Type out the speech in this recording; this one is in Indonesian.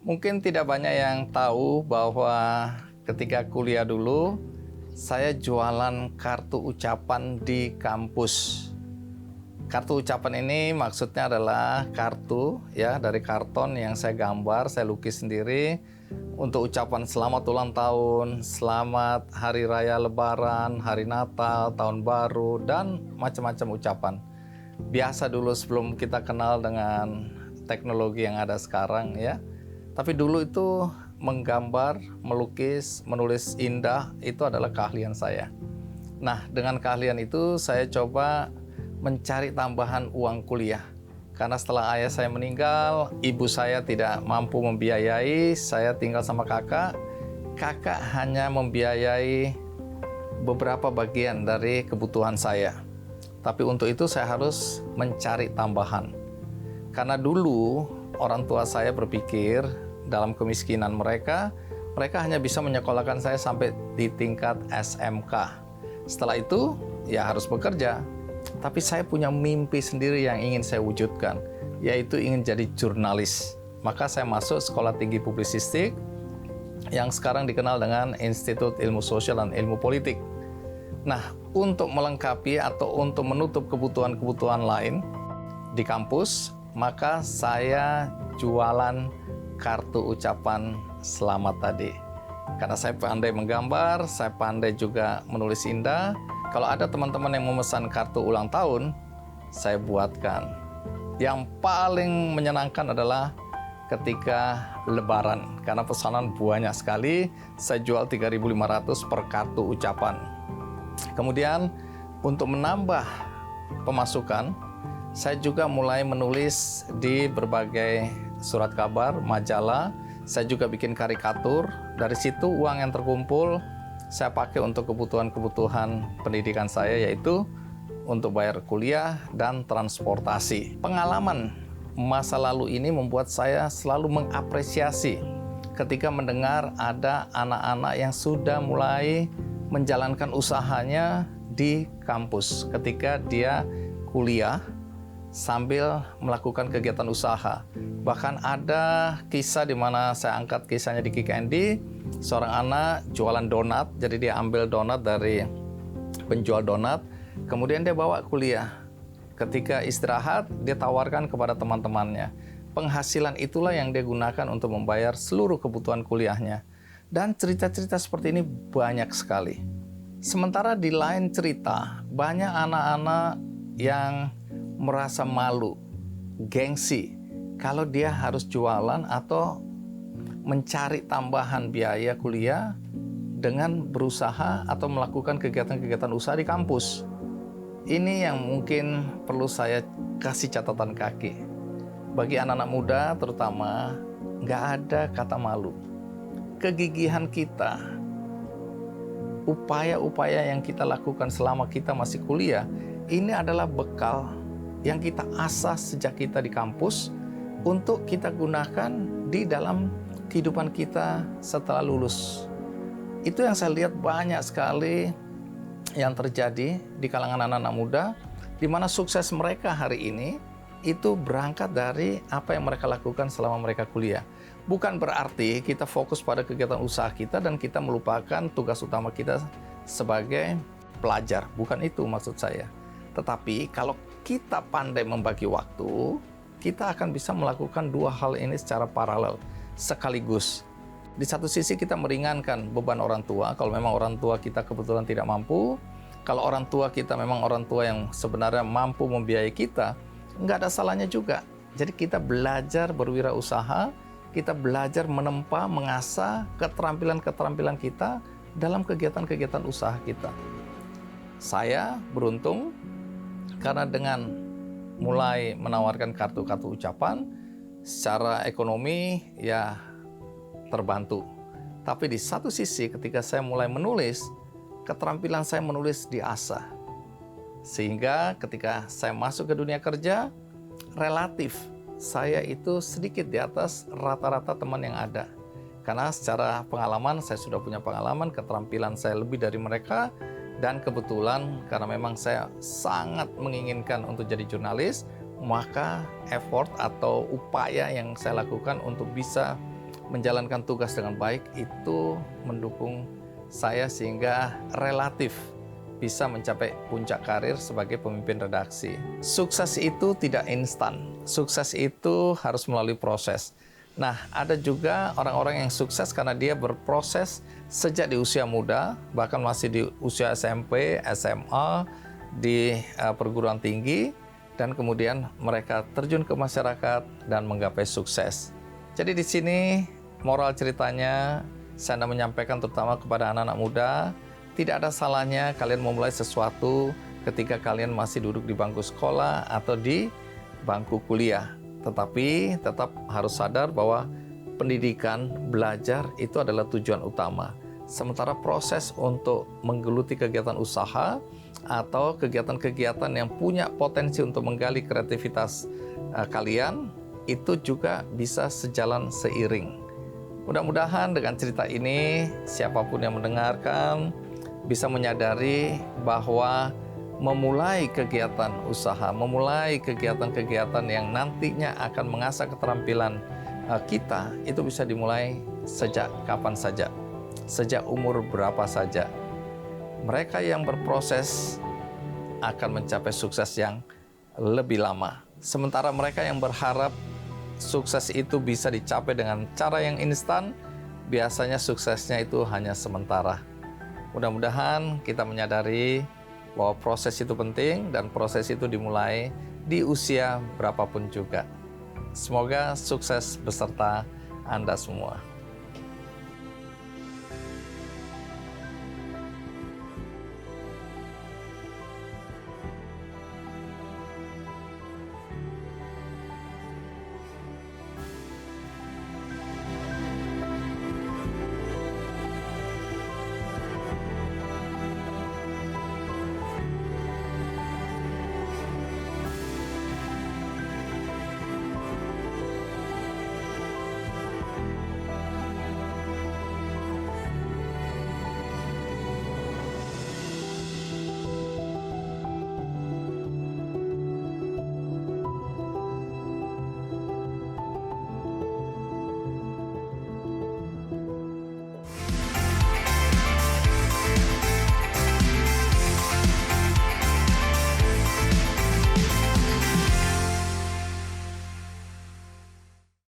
Mungkin tidak banyak yang tahu bahwa ketika kuliah dulu, saya jualan kartu ucapan di kampus. Kartu ucapan ini maksudnya adalah kartu ya dari karton yang saya gambar, saya lukis sendiri untuk ucapan selamat ulang tahun, selamat hari raya Lebaran, hari Natal, tahun baru, dan macam-macam ucapan. Biasa dulu sebelum kita kenal dengan teknologi yang ada sekarang ya. Tapi dulu itu menggambar, melukis, menulis indah itu adalah keahlian saya. Nah, dengan keahlian itu saya coba mencari tambahan uang kuliah. Karena setelah ayah saya meninggal, ibu saya tidak mampu membiayai, saya tinggal sama kakak. Kakak hanya membiayai beberapa bagian dari kebutuhan saya. Tapi untuk itu saya harus mencari tambahan. Karena dulu orang tua saya berpikir dalam kemiskinan mereka hanya bisa menyekolahkan saya sampai di tingkat SMK. Setelah itu, ya harus bekerja. Tapi saya punya mimpi sendiri yang ingin saya wujudkan, yaitu ingin jadi jurnalis. Maka saya masuk Sekolah Tinggi Publisistik yang sekarang dikenal dengan Institut Ilmu Sosial dan Ilmu Politik. Nah, untuk melengkapi atau untuk menutup kebutuhan-kebutuhan lain di kampus, maka saya jualan kartu ucapan selamat tadi. Karena saya pandai menggambar, saya pandai juga menulis indah. Kalau ada teman-teman yang memesan kartu ulang tahun, saya buatkan. Yang paling menyenangkan adalah ketika Lebaran, karena pesanan banyak sekali, saya jual 3.500 per kartu ucapan. Kemudian untuk menambah pemasukan, saya juga mulai menulis di berbagai surat kabar, majalah. Saya juga bikin karikatur. Dari situ uang yang terkumpul saya pakai untuk kebutuhan-kebutuhan pendidikan saya, yaitu untuk bayar kuliah dan transportasi. Pengalaman masa lalu ini membuat saya selalu mengapresiasi ketika mendengar ada anak-anak yang sudah mulai menjalankan usahanya di kampus ketika dia kuliah sambil melakukan kegiatan usaha. Bahkan ada kisah di mana saya angkat kisahnya di Kick Andy, seorang anak jualan donat, jadi dia ambil donat dari penjual donat, kemudian dia bawa kuliah. Ketika istirahat, dia tawarkan kepada teman-temannya. Penghasilan itulah yang dia gunakan untuk membayar seluruh kebutuhan kuliahnya. Dan cerita-cerita seperti ini banyak sekali. Sementara di lain cerita, banyak anak-anak yang merasa malu, gengsi, kalau dia harus jualan atau mencari tambahan biaya kuliah dengan berusaha atau melakukan kegiatan-kegiatan usaha di kampus. Ini yang mungkin perlu saya kasih catatan kaki. Bagi anak-anak muda terutama, nggak ada kata malu. Kegigihan kita, upaya-upaya yang kita lakukan selama kita masih kuliah, ini adalah bekal yang kita asah sejak kita di kampus untuk kita gunakan di dalam kehidupan kita setelah lulus. Itu yang saya lihat banyak sekali yang terjadi di kalangan anak-anak muda, di mana sukses mereka hari ini itu berangkat dari apa yang mereka lakukan selama mereka kuliah. Bukan berarti kita fokus pada kegiatan usaha kita dan kita melupakan tugas utama kita sebagai pelajar. Bukan itu maksud saya. Tetapi kalau kita pandai membagi waktu, kita akan bisa melakukan dua hal ini secara paralel, sekaligus. Di satu sisi kita meringankan beban orang tua, kalau memang orang tua kita kebetulan tidak mampu. Kalau orang tua kita memang orang tua yang sebenarnya mampu membiayai kita, nggak ada salahnya juga. Jadi kita belajar berwirausaha, kita belajar menempa, mengasah keterampilan-keterampilan kita dalam kegiatan-kegiatan usaha kita. Saya beruntung, karena dengan mulai menawarkan kartu-kartu ucapan, secara ekonomi ya terbantu. Tapi di satu sisi ketika saya mulai menulis, keterampilan saya menulis diasah. Sehingga ketika saya masuk ke dunia kerja, relatif saya itu sedikit di atas rata-rata teman yang ada. Karena secara pengalaman, saya sudah punya pengalaman, keterampilan saya lebih dari mereka. Dan kebetulan karena memang saya sangat menginginkan untuk jadi jurnalis, maka effort atau upaya yang saya lakukan untuk bisa menjalankan tugas dengan baik itu mendukung saya sehingga relatif bisa mencapai puncak karir sebagai pemimpin redaksi. Sukses itu tidak instan. Sukses itu harus melalui proses. Nah, ada juga orang-orang yang sukses karena dia berproses sejak di usia muda, bahkan masih di usia SMP, SMA, di perguruan tinggi, dan kemudian mereka terjun ke masyarakat dan menggapai sukses. Jadi di sini moral ceritanya saya hendak menyampaikan terutama kepada anak-anak muda, tidak ada salahnya kalian memulai sesuatu ketika kalian masih duduk di bangku sekolah atau di bangku kuliah. Tetapi tetap harus sadar bahwa pendidikan, belajar itu adalah tujuan utama. Sementara proses untuk menggeluti kegiatan usaha atau kegiatan-kegiatan yang punya potensi untuk menggali kreativitas kalian, itu juga bisa sejalan seiring. Mudah-mudahan dengan cerita ini, siapapun yang mendengarkan bisa menyadari bahwa memulai kegiatan usaha, memulai kegiatan-kegiatan yang nantinya akan mengasah keterampilan kita, itu bisa dimulai sejak kapan saja, sejak umur berapa saja. Mereka yang berproses akan mencapai sukses yang lebih lama. Sementara mereka yang berharap sukses itu bisa dicapai dengan cara yang instan, biasanya suksesnya itu hanya sementara. Mudah-mudahan kita menyadari bahwa proses itu penting dan proses itu dimulai di usia berapapun juga. Semoga sukses beserta Anda semua.